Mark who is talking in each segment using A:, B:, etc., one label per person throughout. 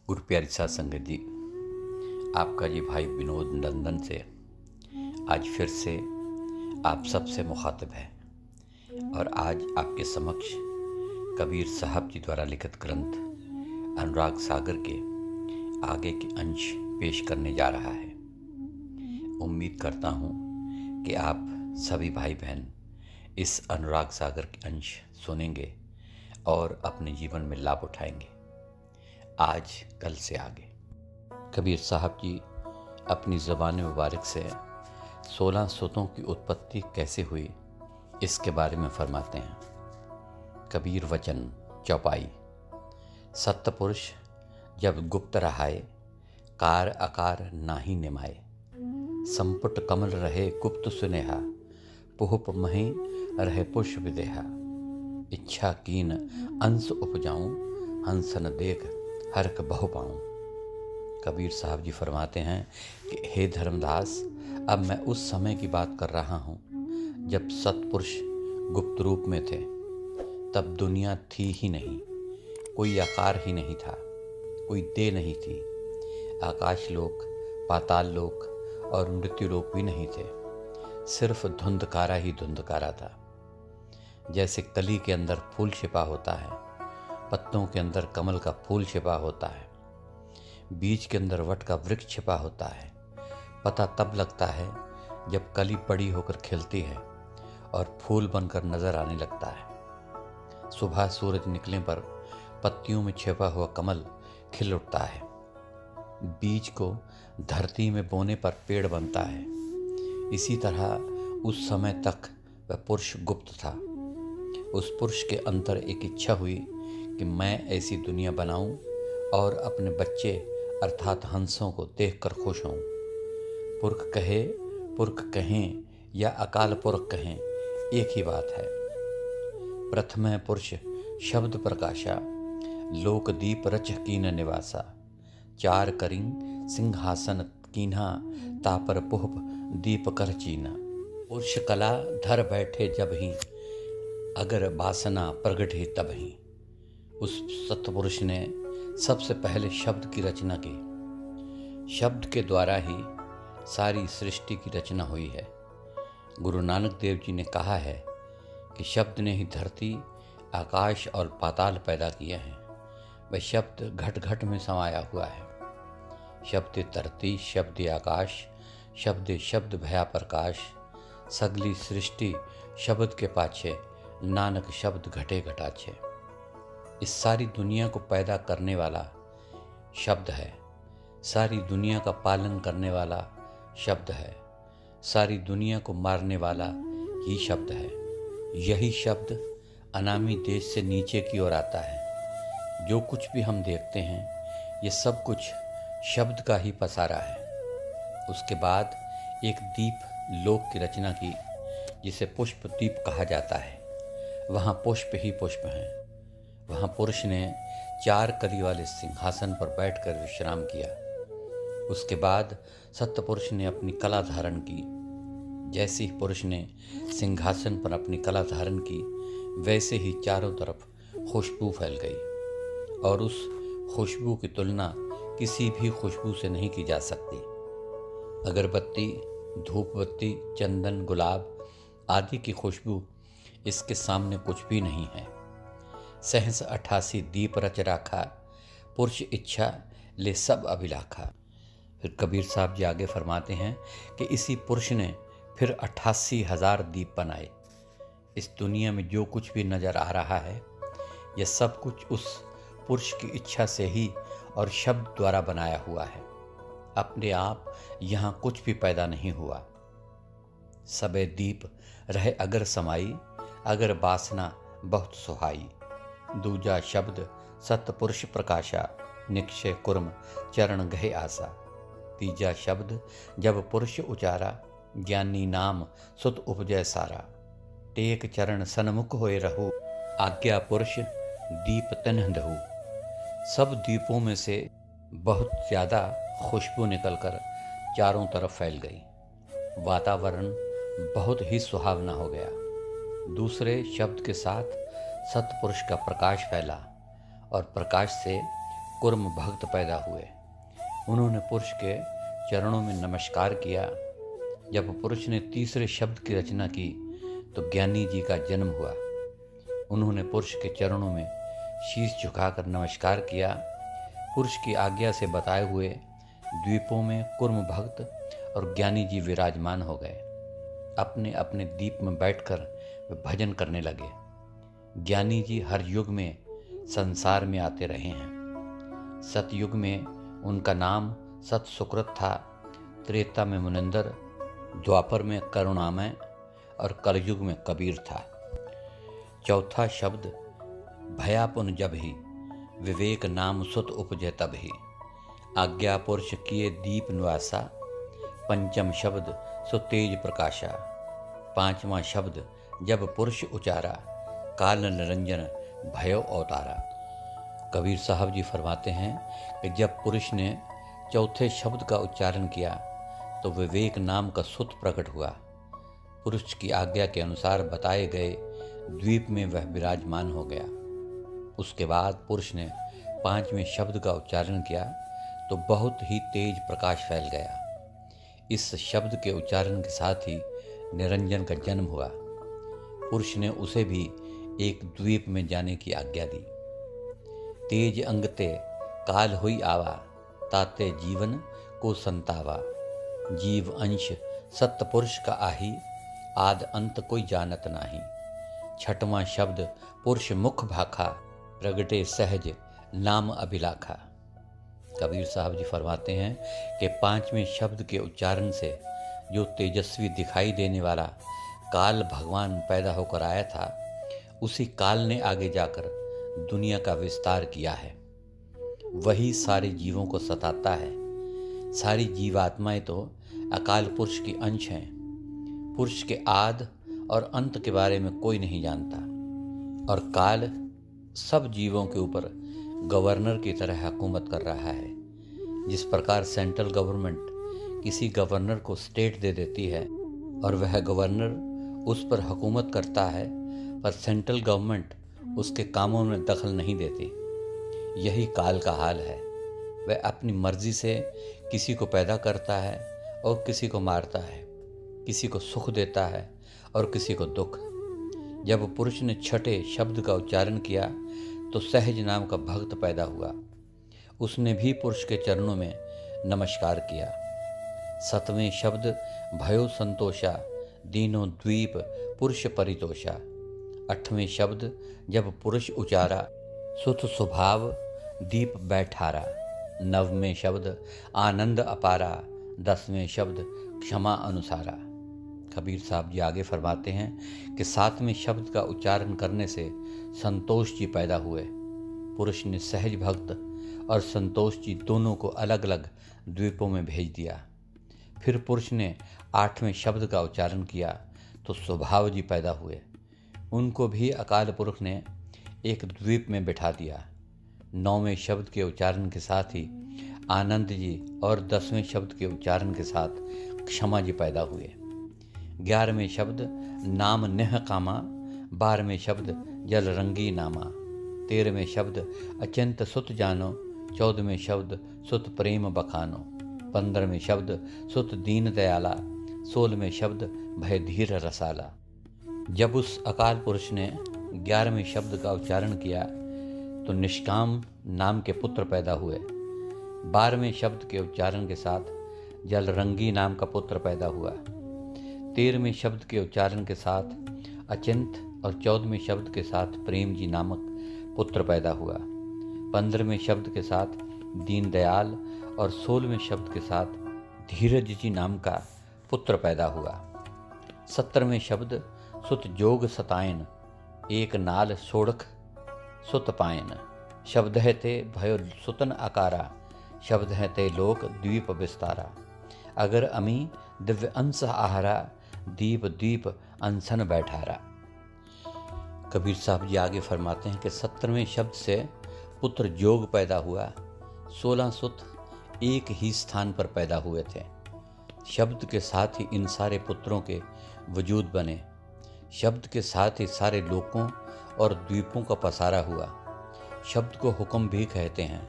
A: गुरु प्यारी साध संगत जी, आपका जी भाई विनोद लंदन से आज फिर से आप सबसे मुखातिब है और आज आपके समक्ष कबीर साहब जी द्वारा लिखित ग्रंथ अनुराग सागर के आगे के अंश पेश करने जा रहा है। उम्मीद करता हूँ कि आप सभी भाई बहन इस अनुराग सागर के अंश सुनेंगे और अपने जीवन में लाभ उठाएंगे। आज कल से आगे कबीर साहब जी अपनी ज़बान मुबारक से 16 सुतों की उत्पत्ति कैसे हुई इसके बारे में फरमाते हैं। कबीर वचन चौपाई। सत्पुरुष जब गुप्त रहाए, कार आकार नाही निमाए। संपुट कमल रहे गुप्त सुनेहा, पुहुप मही रहे पुष्प विदेहा। इच्छा कीन अंश उपजाऊं, हंसन देख हरक बहु पाऊं। कबीर साहब जी फरमाते हैं कि हे धर्मदास, अब मैं उस समय की बात कर रहा हूँ जब सत्पुरुष गुप्त रूप में थे। तब दुनिया थी ही नहीं, कोई आकार ही नहीं था, कोई देह नहीं थी। आकाश लोक, पाताल लोक और मृत्यु लोक भी नहीं थे। सिर्फ धुंधकारा ही धुंधकारा था। जैसे कली के अंदर फूल छिपा होता है, पत्तों के अंदर कमल का फूल छिपा होता है, बीज के अंदर वट का वृक्ष छिपा होता है। पता तब लगता है जब कली बड़ी होकर खिलती है और फूल बनकर नजर आने लगता है। सुबह सूरज निकलने पर पत्तियों में छिपा हुआ कमल खिल उठता है। बीज को धरती में बोने पर पेड़ बनता है। इसी तरह उस समय तक वह पुरुष गुप्त था। उस पुरुष के अंदर एक इच्छा हुई कि मैं ऐसी दुनिया बनाऊं और अपने बच्चे अर्थात हंसों को देखकर खुश हों। पुरख कहें या अकाल पुरख कहें, एक ही बात है। प्रथम पुरुष शब्द प्रकाशा, लोक दीप रच कीन निवासा। चार करिंग सिंहासन कीन्हा, तापर पुहप दीप कर चीना। पुरुष कला धर बैठे जब ही, अगर वासना प्रगटे तब ही। उस सत्पुरुष ने सबसे पहले शब्द की रचना की। शब्द के द्वारा ही सारी सृष्टि की रचना हुई है। गुरु नानक देव जी ने कहा है कि शब्द ने ही धरती, आकाश और पाताल पैदा किए हैं। वह शब्द घट घट में समाया हुआ है। शब्द धरती, शब्द आकाश, शब्द शब्द भया प्रकाश। सगली सृष्टि शब्द के पाछे, नानक शब्द घटे घटाछे। इस सारी दुनिया को पैदा करने वाला शब्द है। सारी दुनिया का पालन करने वाला शब्द है। सारी दुनिया को मारने वाला ही शब्द है। यही शब्द अनामी देश से नीचे की ओर आता है। जो कुछ भी हम देखते हैं, ये सब कुछ शब्द का ही पसारा है। उसके बाद एक दीप लोक की रचना की, जिसे पुष्प दीप कहा जाता है। वहाँ पुष्प ही पुष्प हैं। वहाँ पुरुष ने चार कली वाले सिंहासन पर बैठकर विश्राम किया। उसके बाद सत्पुरुष ने अपनी कला धारण की। जैसे ही पुरुष ने सिंहासन पर अपनी कला धारण की, वैसे ही चारों तरफ खुशबू फैल गई और उस खुशबू की तुलना किसी भी खुशबू से नहीं की जा सकती। अगरबत्ती, धूपबत्ती, चंदन, गुलाब आदि की खुशबू इसके सामने कुछ भी नहीं है। सहस 88 दीप रच राखा, पुरुष इच्छा ले सब अभिलाखा। फिर कबीर साहब जी आगे फरमाते हैं कि इसी पुरुष ने फिर 88,000 दीप बनाए। इस दुनिया में जो कुछ भी नजर आ रहा है, यह सब कुछ उस पुरुष की इच्छा से ही और शब्द द्वारा बनाया हुआ है। अपने आप यहाँ कुछ भी पैदा नहीं हुआ। सबे दीप रहे अगर समाई, अगर वासना बहुत सुहाई। दूजा शब्द सत्पुरुष प्रकाशा, निक्षय कुर्म चरण गहे आशा। तीजा शब्द जब पुरुष उचारा, ज्ञानी नाम सुत उपजय सारा। टेक चरण सन्मुख होए रहू, आज्ञा पुरुष दीप तन्ह दहू। सब दीपों में से बहुत ज़्यादा खुशबू निकलकर चारों तरफ फैल गई। वातावरण बहुत ही सुहावना हो गया। दूसरे शब्द के साथ सत्पुरुष का प्रकाश फैला और प्रकाश से कुर्म भक्त पैदा हुए। उन्होंने पुरुष के चरणों में नमस्कार किया। जब पुरुष ने तीसरे शब्द की रचना की तो ज्ञानी जी का जन्म हुआ। उन्होंने पुरुष के चरणों में शीश झुकाकर नमस्कार किया। पुरुष की आज्ञा से बताए हुए द्वीपों में कुर्म भक्त और ज्ञानी जी विराजमान हो गए। अपने अपने द्वीप में बैठकर वे भजन करने लगे। ज्ञानी जी हर युग में संसार में आते रहे हैं। सतयुग में उनका नाम सत सुकृत था, त्रेता में मुनिंदर, द्वापर में करुणामय और कलयुग में कबीर था। चौथा शब्द भयापुन जब ही, विवेक नाम सुत उपजे तब ही, आज्ञा पुरुष किए दीप निवासा, पंचम शब्द सुतेज प्रकाशा। पांचवा शब्द जब पुरुष उचारा, काल निरंजन भयो अवतारा। कबीर साहब जी फरमाते हैं कि जब पुरुष ने चौथे शब्द का उच्चारण किया तो विवेक नाम का सुत प्रकट हुआ। पुरुष की आज्ञा के अनुसार बताए गए द्वीप में वह विराजमान हो गया। उसके बाद पुरुष ने पांचवें शब्द का उच्चारण किया तो बहुत ही तेज प्रकाश फैल गया। इस शब्द के उच्चारण के साथ ही निरंजन का जन्म हुआ। पुरुष ने उसे भी एक द्वीप में जाने की आज्ञा दी। तेज अंगते काल हुई आवा, ताते जीवन को संतावा। जीव अंश सत्य पुरुष का आही, आद अंत कोई जानत नाही। छठवां शब्द पुरुष मुख भाखा, प्रगटे सहज नाम अभिलाखा। कबीर साहब जी फरमाते हैं कि पांचवें शब्द के उच्चारण से जो तेजस्वी दिखाई देने वाला काल भगवान पैदा होकर आया था, उसी काल ने आगे जाकर दुनिया का विस्तार किया है। वही सारे जीवों को सताता है। सारी जीवात्माएं तो अकाल पुरुष की अंश हैं। पुरुष के आद और अंत के बारे में कोई नहीं जानता और काल सब जीवों के ऊपर गवर्नर की तरह हुकूमत कर रहा है। जिस प्रकार सेंट्रल गवर्नमेंट किसी गवर्नर को स्टेट दे देती है और वह गवर्नर उस पर हुकूमत करता है, पर सेंट्रल गवर्नमेंट उसके कामों में दखल नहीं देती, यही काल का हाल है। वह अपनी मर्जी से किसी को पैदा करता है और किसी को मारता है, किसी को सुख देता है और किसी को दुख। जब पुरुष ने छठे शब्द का उच्चारण किया तो सहज नाम का भक्त पैदा हुआ। उसने भी पुरुष के चरणों में नमस्कार किया। सतवें शब्द भयो संतोषा, दीनों द्वीप पुरुष परितोषा। अठवें शब्द जब पुरुष उचारा, सुत स्वभाव दीप बैठारा। नववें शब्द आनंद अपारा, 10वें शब्द क्षमा अनुसारा। कबीर साहब जी आगे फरमाते हैं कि 7वें शब्द का उच्चारण करने से संतोष जी पैदा हुए। पुरुष ने सहज भक्त और संतोष जी दोनों को अलग अलग द्वीपों में भेज दिया। फिर पुरुष ने 8वें शब्द का उच्चारण किया तो स्वभाव जी पैदा हुए। उनको भी अकाल पुरुष ने एक द्वीप में बिठा दिया। 9वें शब्द के उच्चारण के साथ ही आनंद जी और 10वें शब्द के उच्चारण के साथ क्षमा जी पैदा हुए। 11वें शब्द नाम नेह कामा, 12वें शब्द जल रंगी नामा, 13वें शब्द अचिंत सुत जानो, 14वें शब्द सुत प्रेम बखानो, 15वें शब्द सुत दीन दयाला, 16वें शब्द भय धीर रसाला। जब उस अकाल पुरुष ने 11वें शब्द का उच्चारण किया तो निष्काम नाम के पुत्र पैदा हुए। 12वें शब्द के उच्चारण के साथ जल रंगी नाम का पुत्र पैदा हुआ। 13वें शब्द के उच्चारण के साथ अचिंत और 14वें शब्द के साथ प्रेम जी नामक पुत्र पैदा हुआ। 15वें शब्द के साथ दीनदयाल और 16वें शब्द के साथ धीरज जी नाम का पुत्र पैदा हुआ। 17वें शब्द सुत जोग सतायन, एक नाल सोड़ख सुत पायन। शब्द है ते भयो सुतन आकारा, शब्द है ते लोक द्वीप विस्तारा। अगर अमी दिव्य अंश आहारा, दीप दीप अनसन बैठारा। कबीर साहब जी आगे फरमाते हैं कि 17वें शब्द से पुत्र जोग पैदा हुआ। 16 सुत एक ही स्थान पर पैदा हुए थे। शब्द के साथ ही इन सारे पुत्रों के वजूद बने। शब्द के साथ ही सारे लोकों और द्वीपों का पसारा हुआ। शब्द को हुक्म भी कहते हैं।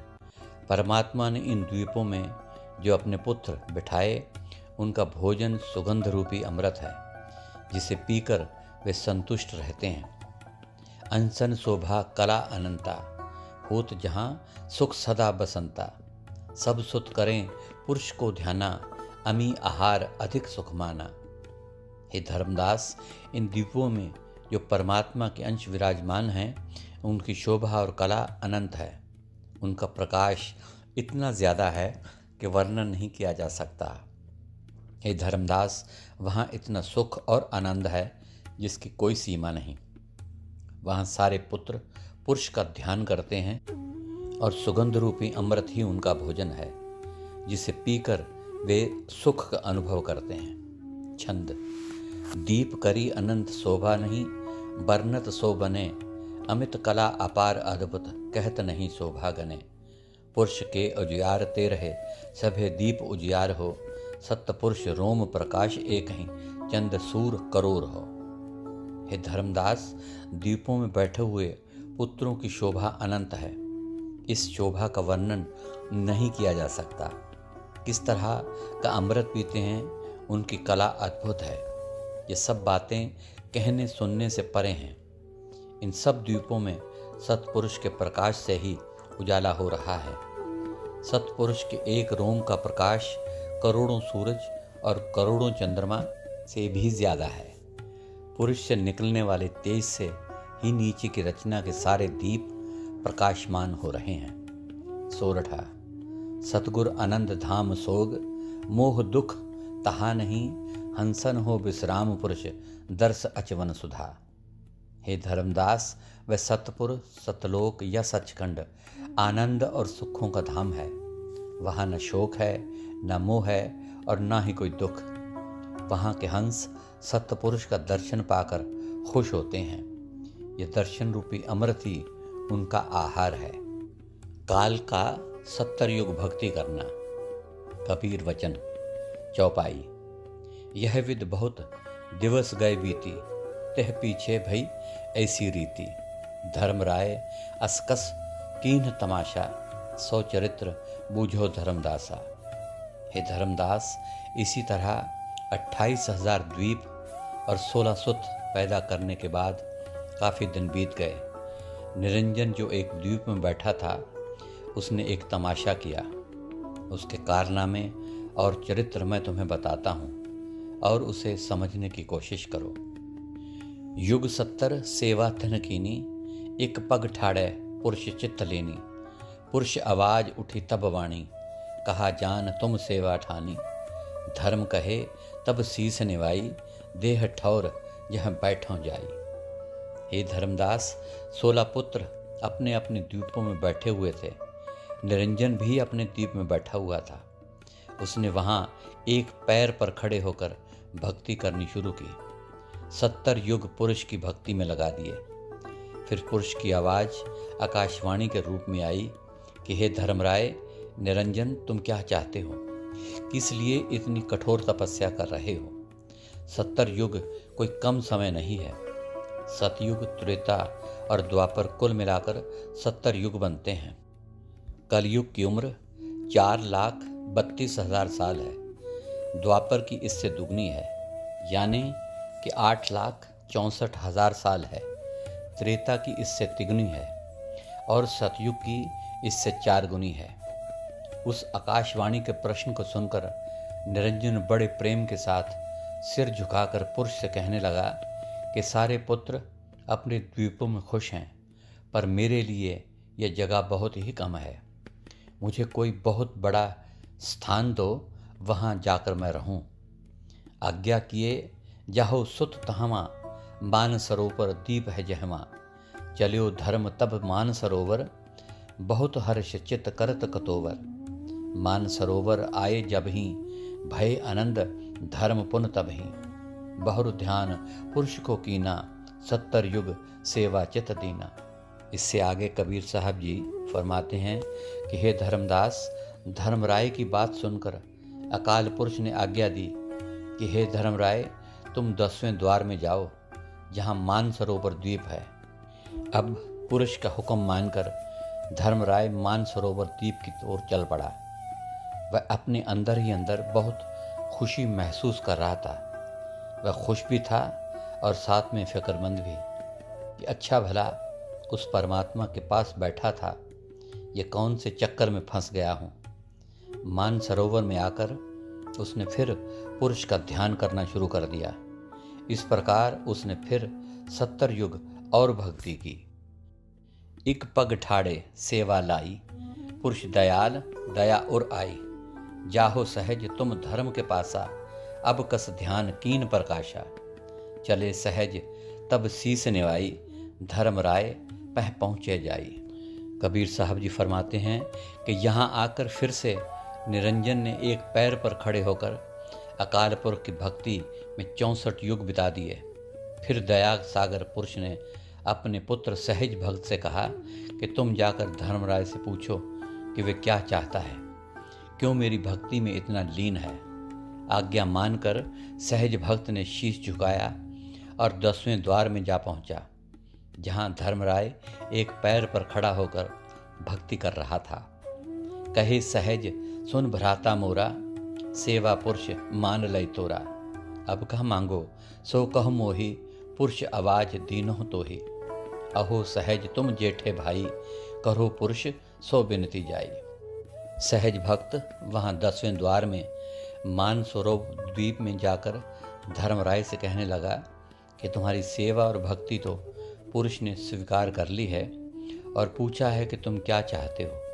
A: परमात्मा ने इन द्वीपों में जो अपने पुत्र बिठाए, उनका भोजन सुगंध रूपी अमृत है, जिसे पीकर वे संतुष्ट रहते हैं। अनसन शोभा कला अनंता, होत जहाँ सुख सदा बसंता। सब सुत करें पुरुष को ध्याना, अमी आहार अधिक सुख माना। हे धर्मदास, इन द्वीपों में जो परमात्मा के अंश विराजमान हैं, उनकी शोभा और कला अनंत है। उनका प्रकाश इतना ज़्यादा है कि वर्णन नहीं किया जा सकता। हे धर्मदास, वहाँ इतना सुख और आनंद है जिसकी कोई सीमा नहीं। वहाँ सारे पुत्र पुरुष का ध्यान करते हैं और सुगंध रूपी अमृत ही उनका भोजन है, जिसे पीकर वे सुख का अनुभव करते हैं। छंद। दीप करी अनंत शोभा नहीं, बरनत सो बने। अमित कला अपार अद्भुत, कहत नहीं शोभा गने। पुरुष के उजियार ते रहे, सभे दीप उजियार हो। सत्य पुरुष रोम प्रकाश एक ही, चंद सूर करोड़ हो। हे धर्मदास, द्वीपों में बैठे हुए पुत्रों की शोभा अनंत है। इस शोभा का वर्णन नहीं किया जा सकता। किस तरह का अमृत पीते हैं, उनकी कला अद्भुत है। ये सब बातें कहने सुनने से परे हैं। इन सब द्वीपों में सत्पुरुष के प्रकाश से ही उजाला हो रहा है। सत्पुरुष के एक रोम का प्रकाश करोड़ों सूरज और करोड़ों चंद्रमा से भी ज्यादा है। पुरुष से निकलने वाले तेज से ही नीचे की रचना के सारे दीप प्रकाशमान हो रहे हैं। सोरठा। सतगुर आनंद धाम सोग, मोह दुख तहा नहीं। हंसन हो विश्राम पुरुष, दर्श अचवन सुधा। हे धर्मदास, वह सतपुर, सतलोक या सचखंड आनंद और सुखों का धाम है। वहाँ न शोक है, न मोह है और न ही कोई दुख। वहाँ के हंस सतपुरुष का दर्शन पाकर खुश होते हैं। ये दर्शन रूपी अमृत ही उनका आहार है। काल का 70 युग भक्ति करना। कबीर वचन। चौपाई। यह विद बहुत दिवस गए बीती, तेह पीछे भई ऐसी रीति। धर्मराय असकस कीन्ह तमाशा, सौ चरित्र बूझो धर्मदासा। हे धर्मदास, इसी तरह 28,000 द्वीप और 16 सुत पैदा करने के बाद काफ़ी दिन बीत गए। निरंजन जो एक द्वीप में बैठा था, उसने एक तमाशा किया। उसके कारनामे और चरित्र मैं तुम्हें बताता हूँ और उसे समझने की कोशिश करो। युग 70 सेवा थन कीनी, एक पग ठाड़े पुरुष चित्त लेनी। पुरुष आवाज उठी तब वाणी, कहा जान तुम सेवा ठानी। धर्म कहे तब शीस निवाई, देह ठौर यह बैठो जाई। हे धर्मदास, 16 पुत्र अपने अपने द्वीपों में बैठे हुए थे। निरंजन भी अपने द्वीप में बैठा हुआ था। उसने वहाँ एक पैर पर खड़े होकर भक्ति करनी शुरू की। 70 युग पुरुष की भक्ति में लगा दिए। फिर पुरुष की आवाज़ आकाशवाणी के रूप में आई कि हे धर्मराय, निरंजन तुम क्या चाहते हो? किस लिए इतनी कठोर तपस्या कर रहे हो? 70 युग कोई कम समय नहीं है। सतयुग, त्रेता और द्वापर कुल मिलाकर 70 युग बनते हैं। कलयुग की उम्र 4,32,000 साल है। द्वापर की इससे दुगनी है, यानी कि 8,64,000 साल है। त्रेता की इससे तिगुनी है और सतयुग की इससे 4 गुनी है। उस आकाशवाणी के प्रश्न को सुनकर निरंजन बड़े प्रेम के साथ सिर झुकाकर पुरुष से कहने लगा कि सारे पुत्र अपने द्वीपों में खुश हैं, पर मेरे लिए यह जगह बहुत ही कम है। मुझे कोई बहुत बड़ा स्थान दो, वहाँ जाकर मैं रहूं। आज्ञा किए जाहो सुत तहमा, मान सरोवर दीप है जहमा। चलियो धर्म तब मान सरोवर, बहुत हर्ष चित करत कतोवर। मान सरोवर आए जब ही, भय आनंद धर्म पुन तब ही। बहुर ध्यान पुरुष को कीना, 70 युग सेवा चित दीना। इससे आगे कबीर साहब जी फरमाते हैं कि हे धर्मदास, धर्मराय की बात सुनकर अकाल पुरुष ने आज्ञा दी कि हे धर्मराय, तुम 10वें द्वार में जाओ, जहाँ मानसरोवर द्वीप है। अब पुरुष का हुक्म मानकर धर्मराय मानसरोवर द्वीप की ओर चल पड़ा। वह अपने अंदर ही अंदर बहुत खुशी महसूस कर रहा था। वह खुश भी था और साथ में फिक्रमंद भी कि अच्छा भला उस परमात्मा के पास बैठा था, ये कौन से चक्कर में फंस गया हूँ। मानसरोवर में आकर उसने फिर पुरुष का ध्यान करना शुरू कर दिया। इस प्रकार उसने फिर 70 युग और भक्ति की। इक पग ठाड़े सेवा लाई, पुरुष दयाल दया उर आई। जाहो सहज तुम धर्म के पासा, अब कस ध्यान कीन प्रकाशा। चले सहज तब शीस निवाई, धर्म राय पह पहुँचे जाई। कबीर साहब जी फरमाते हैं कि यहाँ आकर फिर से निरंजन ने एक पैर पर खड़े होकर अकाल पुरख की भक्ति में 64 युग बिता दिए। फिर दया सागर पुरुष ने अपने पुत्र सहज भक्त से कहा कि तुम जाकर धर्मराय से पूछो कि वे क्या चाहता है, क्यों मेरी भक्ति में इतना लीन है। आज्ञा मानकर सहज भक्त ने शीश झुकाया और 10वें द्वार में जा पहुंचा, जहां धर्मराय एक पैर पर खड़ा होकर भक्ति कर रहा था। कहे सहज सुन भ्राता मोरा, सेवा पुरुष मान लय तोरा। अब कह मांगो सो कह मोही, पुरुष आवाज दीनो तो ही। अहो सहज तुम जेठे भाई, करो पुरुष सो बिनती जाई। सहज भक्त वहाँ 10वें द्वार में मानसरोवर द्वीप में जाकर धर्मराय से कहने लगा कि तुम्हारी सेवा और भक्ति तो पुरुष ने स्वीकार कर ली है और पूछा है कि तुम क्या चाहते हो।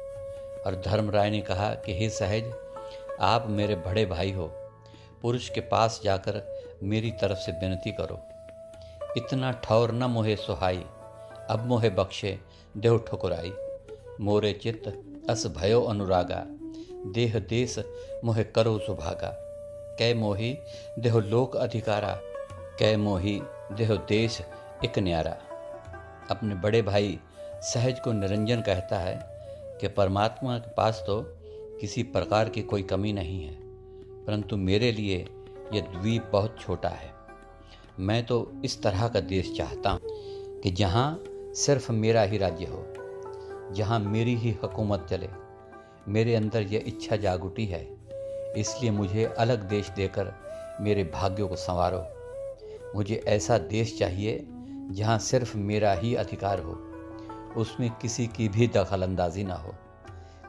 A: और धर्मराय ने कहा कि हे सहज, आप मेरे बड़े भाई हो, पुरुष के पास जाकर मेरी तरफ से विनती करो। इतना ठौर न मोहे सुहाई, अब मोहे बख्शे देह ठुकराई। मोरे चित्त अस भयो अनुरागा, देह देश मोहे करो सुभागा। कै मोही देह लोक अधिकारा, कै मोही देह देश एक न्यारा। अपने बड़े भाई सहज को निरंजन कहता है कि परमात्मा के पास तो किसी प्रकार की कोई कमी नहीं है, परंतु मेरे लिए यह द्वीप बहुत छोटा है। मैं तो इस तरह का देश चाहता हूँ कि जहाँ सिर्फ मेरा ही राज्य हो, जहाँ मेरी ही हुकूमत चले। मेरे अंदर यह इच्छा जाग उठी है, इसलिए मुझे अलग देश देकर मेरे भाग्यों को संवारो। मुझे ऐसा देश चाहिए जहाँ सिर्फ मेरा ही अधिकार हो, उसमें किसी की भी दखल अंदाजी ना हो।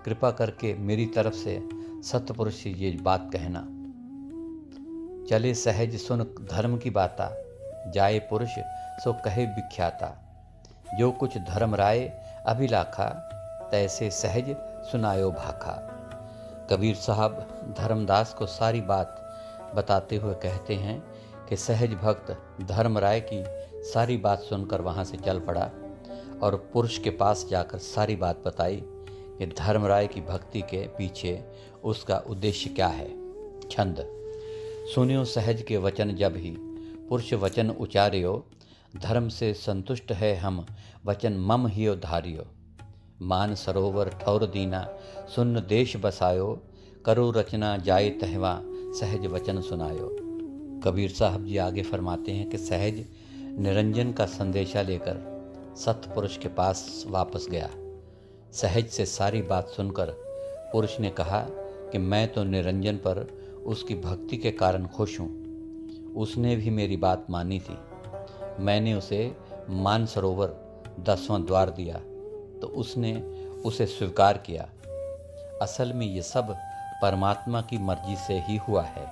A: कृपा करके मेरी तरफ से सतपुरुष से ये बात कहना। चले सहज सुन धर्म की बाता, जाए पुरुष सो कहे विख्याता। जो कुछ धर्मराय अभिलाखा, तैसे सहज सुनायो भाखा। कबीर साहब धर्मदास को सारी बात बताते हुए कहते हैं कि सहज भक्त धर्मराय की सारी बात सुनकर वहाँ से चल पड़ा और पुरुष के पास जाकर सारी बात बताई कि धर्मराय की भक्ति के पीछे उसका उद्देश्य क्या है। छंद। सुनियो सहज के वचन जब ही, पुरुष वचन उचार्यो। धर्म से संतुष्ट है हम, वचन मम ही धार्यो। मान सरोवर ठौर दीना, सुन देश बसायो। करो रचना जाए तहवा, सहज वचन सुनायो। कबीर साहब जी आगे फरमाते हैं कि सहज निरंजन का संदेशा लेकर सतपुरुष के पास वापस गया। सहज से सारी बात सुनकर पुरुष ने कहा कि मैं तो निरंजन पर उसकी भक्ति के कारण खुश हूँ। उसने भी मेरी बात मानी थी। मैंने उसे मानसरोवर 10वां द्वार दिया तो उसने उसे स्वीकार किया। असल में ये सब परमात्मा की मर्जी से ही हुआ है।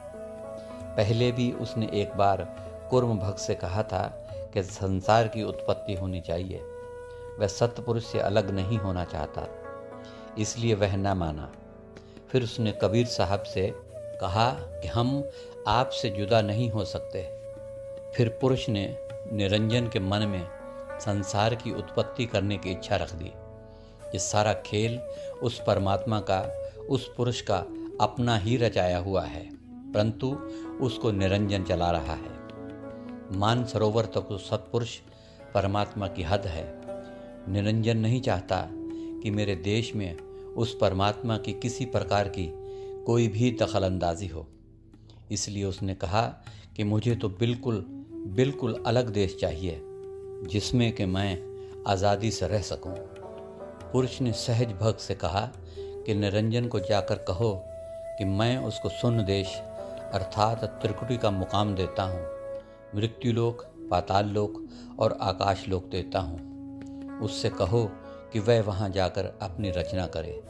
A: पहले भी उसने एक बार कुर्म भक्त से कहा था कि संसार की उत्पत्ति होनी चाहिए। वह सतपुरुष से अलग नहीं होना चाहता, इसलिए वह न माना। फिर उसने कबीर साहब से कहा कि हम आपसे जुदा नहीं हो सकते। फिर पुरुष ने निरंजन के मन में संसार की उत्पत्ति करने की इच्छा रख दी। ये सारा खेल उस परमात्मा का, उस पुरुष का अपना ही रचाया हुआ है, परंतु उसको निरंजन चला रहा है। मानसरोवर तक तो सत्पुरुष परमात्मा की हद है। निरंजन नहीं चाहता कि मेरे देश में उस परमात्मा की किसी प्रकार की कोई भी दखलंदाजी हो, इसलिए उसने कहा कि मुझे तो बिल्कुल अलग देश चाहिए जिसमें कि मैं आज़ादी से रह सकूं। पुरुष ने सहज भक्त से कहा कि निरंजन को जाकर कहो कि मैं उसको शून्य देश अर्थात त्रिकुटी का मुकाम देता हूँ, मृत्युलोक, पाताल लोक और आकाश लोक देता हूँ। उससे कहो कि वह वहाँ जाकर अपनी रचना करे।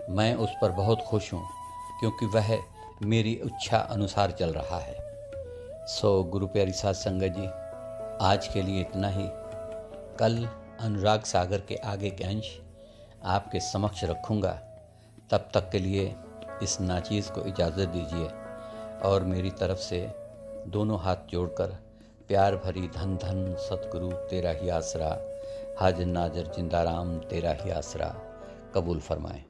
A: मैं उस पर बहुत खुश हूँ क्योंकि वह मेरी इच्छा अनुसार चल रहा है। सो गुरु प्यारी साध संगत जी, आज के लिए इतना ही। कल अनुराग सागर के आगे के अंश आपके समक्ष रखूँगा। तब तक के लिए इस नाचीज़ को इजाज़त दीजिए और मेरी तरफ से दोनों हाथ जोड़कर प्यार भरी धन धन सतगुरु तेरा ही आसरा, हाजिर नाजर जिंदा राम तेरा ही आसरा कबूल फरमाएं।